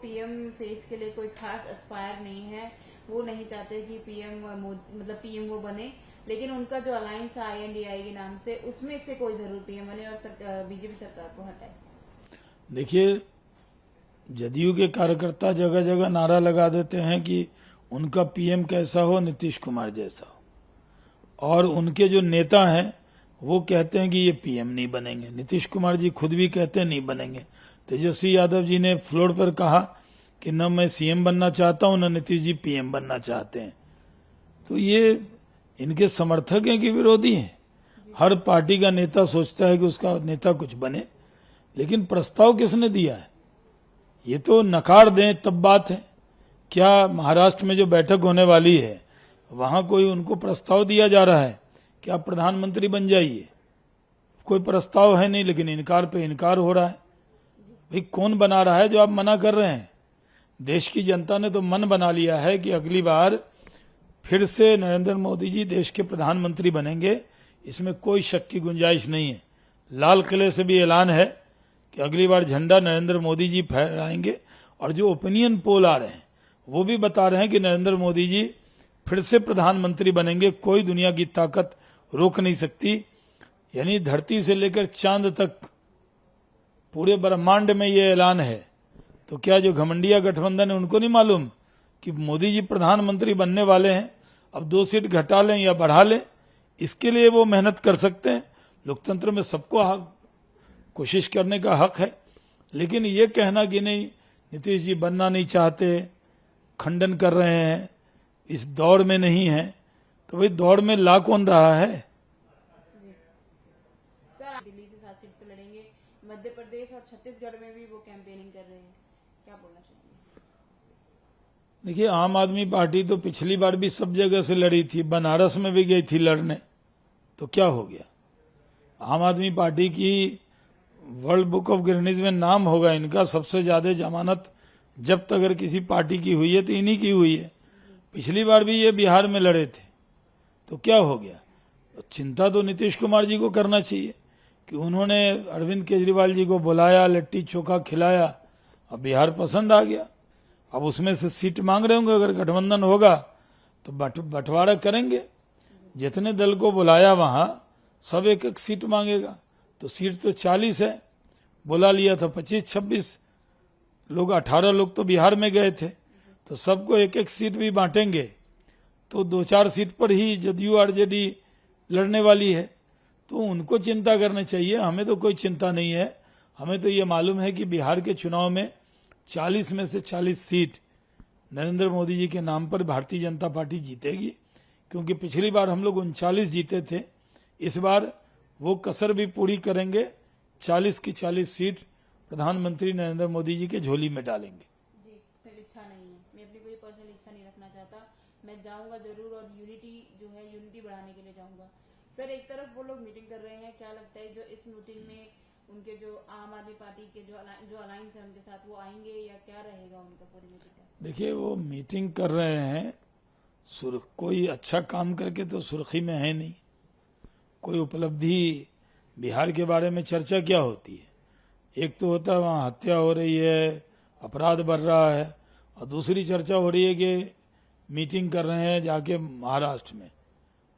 PM face के लिए कोई खास एस्पायर नहीं है, वो नहीं चाहते कि पीएम मतलब पीएम वो बने, लेकिन उनका जो अलायंस है INDI के नाम से, उसमें से कोई जरूर पीएम बने और बीजेपी सरकार को हटाए। देखिए, जदयू के कार्यकर्ता जगह जगह नारा लगा देते हैं कि उनका पीएम कैसा हो, नीतीश कुमार जैसा हो, और उनके जो नेता हैं वो कहते हैं कि ये पीएम नहीं बनेंगे। नीतीश कुमार जी खुद भी कहते हैं नहीं बनेंगे। तेजस्वी यादव जी ने फ्लोर पर कहा कि न मैं सीएम बनना चाहता हूं, न नीतीश जी पीएम बनना चाहते हैं। तो ये इनके समर्थक हैं कि विरोधी हैं? हर पार्टी का नेता सोचता है कि उसका नेता कुछ बने, लेकिन प्रस्ताव किसने दिया है? ये तो नकार दें तब बात है। क्या महाराष्ट्र में जो बैठक होने वाली है वहां कोई उनको प्रस्ताव दिया जा रहा है कि आप प्रधानमंत्री बन जाइए? कोई प्रस्ताव है नहीं, लेकिन इनकार पे इनकार हो रहा है। भाई कौन बना रहा है जो आप मना कर रहे हैं? देश की जनता ने तो मन बना लिया है कि अगली बार फिर से नरेंद्र मोदी जी देश के प्रधानमंत्री बनेंगे, इसमें कोई शक की गुंजाइश नहीं है। लाल किले से भी ऐलान है कि अगली बार झंडा नरेंद्र मोदी जी फहराएंगे, और जो ओपिनियन पोल आ रहे हैं वो भी बता रहे हैं कि नरेंद्र मोदी जी फिर से प्रधानमंत्री बनेंगे, कोई दुनिया की ताकत रोक नहीं सकती। यानी धरती से लेकर चांद तक पूरे ब्रह्मांड में ये ऐलान है। तो क्या जो घमंडिया गठबंधन है उनको नहीं मालूम कि मोदी जी प्रधानमंत्री बनने वाले हैं? अब 2 सीट घटा लें या बढ़ा लें, इसके लिए वो मेहनत कर सकते हैं। लोकतंत्र में सबको कोशिश करने का हक है, लेकिन ये कहना कि नहीं नीतीश जी बनना नहीं चाहते, खंडन कर रहे हैं, इस दौड़ में नहीं है, तो भाई दौड़ में ला कौन रहा है? सर दिल्ली से 7 सीट से लड़ेंगे, मध्य प्रदेश और छत्तीसगढ़ में भी वो कैंपेनिंग कर रहे हैं, क्या बोलना चाहेंगे? देखिए, आम आदमी पार्टी तो पिछली बार भी सब जगह से लड़ी थी, बनारस में भी गई थी लड़ने, तो क्या हो गया? आम आदमी पार्टी की वर्ल्ड बुक ऑफ गिनीज में नाम होगा इनका, सबसे ज्यादा जमानत जब्त अगर किसी पार्टी की हुई है तो इन्हीं की हुई है। पिछली बार भी ये बिहार में लड़े थे, तो क्या हो गया? चिंता तो नीतीश कुमार जी को करना चाहिए कि उन्होंने अरविंद केजरीवाल जी को बुलाया, लिट्टी चोखा खिलाया, अब बिहार पसंद आ गया। अब उसमें से सीट मांग रहे होंगे, अगर गठबंधन होगा तो बंटवारा करेंगे। जितने दल को बुलाया वहां सब एक एक सीट मांगेगा, तो सीट तो 40 है, बुला लिया था 25-26 लोग, 18 लोग तो बिहार में गए थे, तो सबको एक एक सीट भी बांटेंगे तो 2-4 सीट पर ही जदयू आरजेडी लड़ने वाली है। तो उनको चिंता करनी चाहिए, हमें तो कोई चिंता नहीं है। हमें तो ये मालूम है कि बिहार के चुनाव में 40 में से 40 सीट नरेंद्र मोदी जी के नाम पर भारतीय जनता पार्टी जीतेगी, क्योंकि पिछली बार हम लोग 39 जीते थे। इस बार वो कसर भी पूरी करेंगे, 40 की 40 सीट प्रधानमंत्री नरेंद्र मोदी जी के झोली में डालेंगे। जी, सर इच्छा नहीं है, मैं अपनी कोई पर्सनल इच्छा नहीं रखना चाहता, मैं जाऊंगा जरूर और यूनिटी जो है यूनिटी बढ़ाने के लिए जाऊंगा। सर एक तरफ वो लोग मीटिंग कर रहे हैं, क्या लगता है जो इस मीटिंग में उनके जो आम आदमी पार्टी के जो अलायंस है उनके साथ वो आएंगे, या क्या रहेगा उनका पूरी मीटिंग का? देखिए, वो मीटिंग कर रहे हैं, कोई अच्छा काम करके तो सुर्खी में है नहीं। कोई उपलब्धि बिहार के बारे में चर्चा क्या होती है? एक तो होता है वहाँ हत्या हो रही है, अपराध बढ़ रहा है, और दूसरी चर्चा हो रही है कि मीटिंग कर रहे हैं जाके महाराष्ट्र में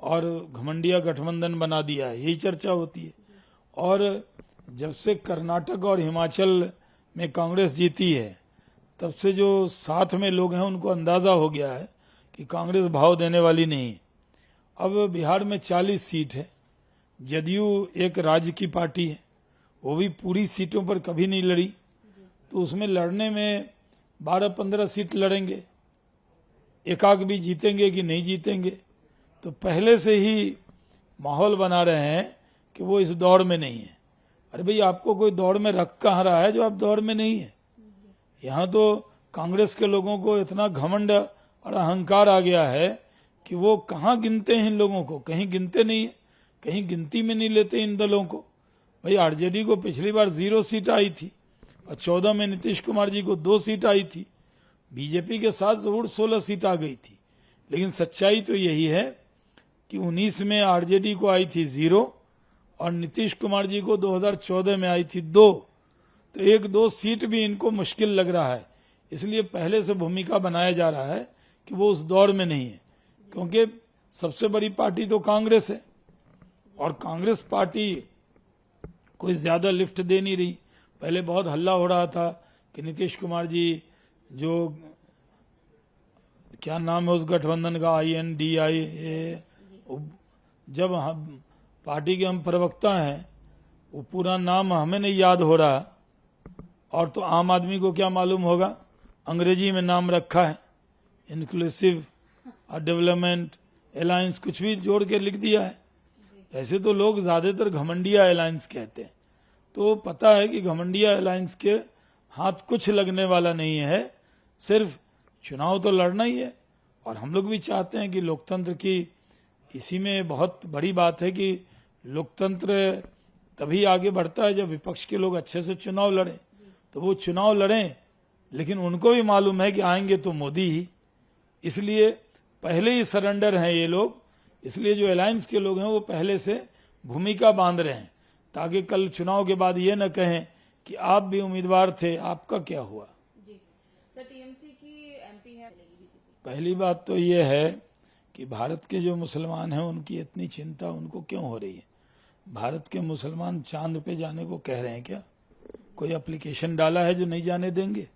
और घमंडिया गठबंधन बना दिया है, यही चर्चा होती है। और जब से कर्नाटक और हिमाचल में कांग्रेस जीती है, तब से जो साथ में लोग हैं उनको अंदाजा हो गया है कि कांग्रेस भाव देने वाली नहीं है। अब बिहार में 40 सीट है, जदयू एक राज्य की पार्टी है, वो भी पूरी सीटों पर कभी नहीं लड़ी, तो उसमें लड़ने में 12-15 सीट लड़ेंगे, एकाक भी जीतेंगे कि नहीं जीतेंगे। तो पहले से ही माहौल बना रहे हैं कि वो इस दौड़ में नहीं है। अरे भाई, आपको कोई दौड़ में रख कहाँ रहा है जो आप दौड़ में नहीं है? यहाँ तो कांग्रेस के लोगों को इतना घमंड और अहंकार आ गया है कि वो कहाँ गिनते हैं इन लोगों को, कहीं गिनते नहीं है, कहीं गिनती में नहीं लेते इन दलों को। भाई आरजेडी को पिछली बार 0 सीट आई थी और 14 में नीतीश कुमार जी को 2 सीट आई थी, बीजेपी के साथ जरूर 16 सीट आ गई थी। लेकिन सच्चाई तो यही है कि 19 में आरजेडी को आई थी 0 और नीतीश कुमार जी को 2014 में आई थी 2। तो 1-2 सीट भी इनको मुश्किल लग रहा है। इसलिए पहले से भूमिका बनाया जा रहा है कि वो उस दौर में नहीं है, क्योंकि सबसे बड़ी पार्टी तो कांग्रेस है और कांग्रेस पार्टी कोई ज्यादा लिफ्ट दे नहीं रही। पहले बहुत हल्ला हो रहा था कि नीतीश कुमार जी, जो क्या नाम है उस गठबंधन का, INDIA, जब हम पार्टी के हम प्रवक्ता हैं, वो पूरा नाम हमें नहीं याद हो रहा, और तो आम आदमी को क्या मालूम होगा, अंग्रेजी में नाम रखा है, इंक्लूसिव डेवलपमेंट अलायंस, कुछ भी जोड़ के लिख दिया है। ऐसे तो लोग ज्यादातर घमंडिया अलायंस कहते हैं, तो पता है कि घमंडिया अलायंस के हाथ कुछ लगने वाला नहीं है, सिर्फ चुनाव तो लड़ना ही है। और हम लोग भी चाहते हैं कि लोकतंत्र की, इसी में बहुत बड़ी बात है कि लोकतंत्र तभी आगे बढ़ता है जब विपक्ष के लोग अच्छे से चुनाव लड़ें। तो वो चुनाव लड़ें, लेकिन उनको भी मालूम है कि आएंगे तो मोदी ही, इसलिए पहले ही सरेंडर हैं ये लोग। इसलिए जो अलायंस के लोग हैं वो पहले से भूमिका बांध रहे हैं, ताकि कल चुनाव के बाद ये न कहें कि आप भी उम्मीदवार थे, आपका क्या हुआ। जी सर, टीएमसी की एमपी है। पहली बात तो ये है कि भारत के जो मुसलमान हैं उनकी इतनी चिंता उनको क्यों हो रही है। भारत के मुसलमान चांद पे जाने को कह रहे हैं क्या? कोई एप्लीकेशन डाला है जो नहीं जाने देंगे?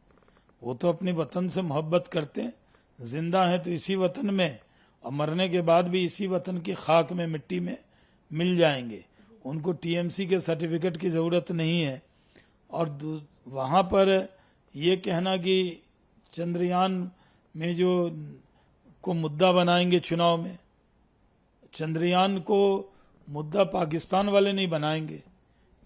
वो तो अपने वतन से मोहब्बत करते हैं, जिंदा हैं तो इसी वतन में, और मरने के बाद भी इसी वतन की खाक में, मिट्टी में मिल जाएंगे। उनको टीएमसी के सर्टिफिकेट की जरूरत नहीं है। और वहां पर ये कहना कि चंद्रयान में जो को मुद्दा बनाएंगे चुनाव में, चंद्रयान को मुद्दा पाकिस्तान वाले नहीं बनाएंगे,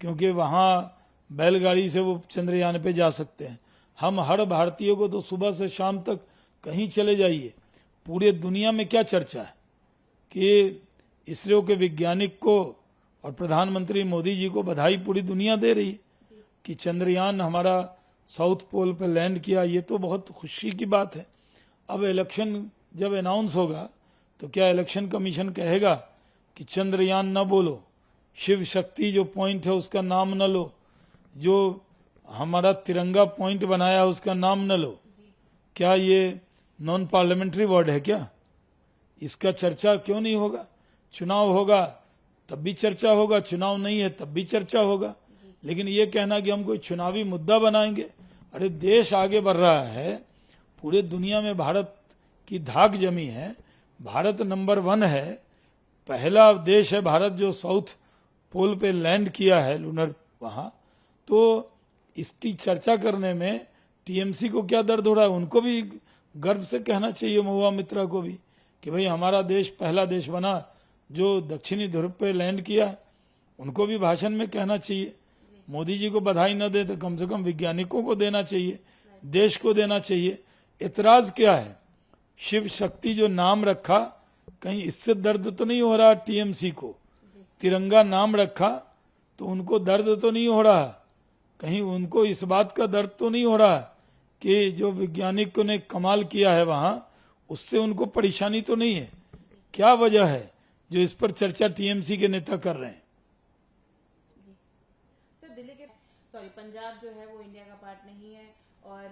क्योंकि वहां बैलगाड़ी से वो चंद्रयान पे जा सकते हैं। हम हर भारतीय को तो सुबह से शाम तक कहीं चले जाइए, पूरे दुनिया में क्या चर्चा है कि इसरो के वैज्ञानिक को और प्रधानमंत्री मोदी जी को बधाई पूरी दुनिया दे रही है कि चंद्रयान हमारा साउथ पोल पर लैंड किया। ये तो बहुत खुशी की बात है। अब इलेक्शन जब अनाउंस होगा तो क्या इलेक्शन कमीशन कहेगा कि चंद्रयान न बोलो, शिव शक्ति जो पॉइंट है उसका नाम न लो, जो हमारा तिरंगा पॉइंट बनाया है उसका नाम न लो? क्या ये नॉन पार्लियामेंट्री वर्ड है क्या? इसका चर्चा क्यों नहीं होगा? चुनाव होगा तब भी चर्चा होगा, चुनाव नहीं है तब भी चर्चा होगा। लेकिन ये कहना कि हम कोई चुनावी मुद्दा बनाएंगे, अरे देश आगे बढ़ रहा है, पूरे दुनिया में भारत की धाक जमी है, भारत नंबर 1 है, पहला देश है भारत जो साउथ पोल पे लैंड किया है, लूनर वहां। तो इसकी चर्चा करने में टीएमसी को क्या दर्द हो रहा है? उनको भी गर्व से कहना चाहिए, महुआ मित्रा को भी, कि भाई हमारा देश पहला देश बना जो दक्षिणी ध्रुव पे लैंड किया। उनको भी भाषण में कहना चाहिए। मोदी जी को बधाई न दे तो कम से कम वैज्ञानिकों को देना चाहिए, देश को देना चाहिए। इतराज क्या है? शिव शक्ति जो नाम रखा, कहीं इससे दर्द तो नहीं हो रहा टीएमसी को? तिरंगा नाम रखा तो उनको दर्द तो नहीं हो रहा? कहीं उनको इस बात का दर्द तो नहीं हो रहा कि जो वैज्ञानिकों ने कमाल किया है वहां, उससे उनको परेशानी तो नहीं है? क्या वजह है जो इस पर चर्चा टीएमसी के नेता कर रहे हैं? सर, दिल्ली के पंजाब जो है वो इंडिया का पार्ट नहीं है और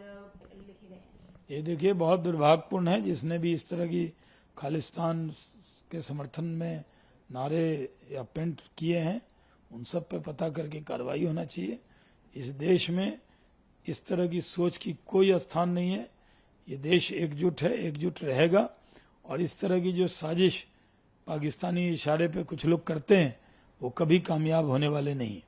लिखे गए हैं। ये देखिए बहुत दुर्भाग्यपूर्ण है। जिसने भी इस तरह की खालिस्तान के समर्थन में नारे या पेंट किए हैं, उन सब पे पता करके कार्रवाई होना चाहिए। इस देश में इस तरह की सोच की कोई स्थान नहीं है। ये देश एकजुट है, एकजुट रहेगा। और इस तरह की जो साजिश पाकिस्तानी इशारे पे कुछ लोग करते हैं, वो कभी कामयाब होने वाले नहीं है।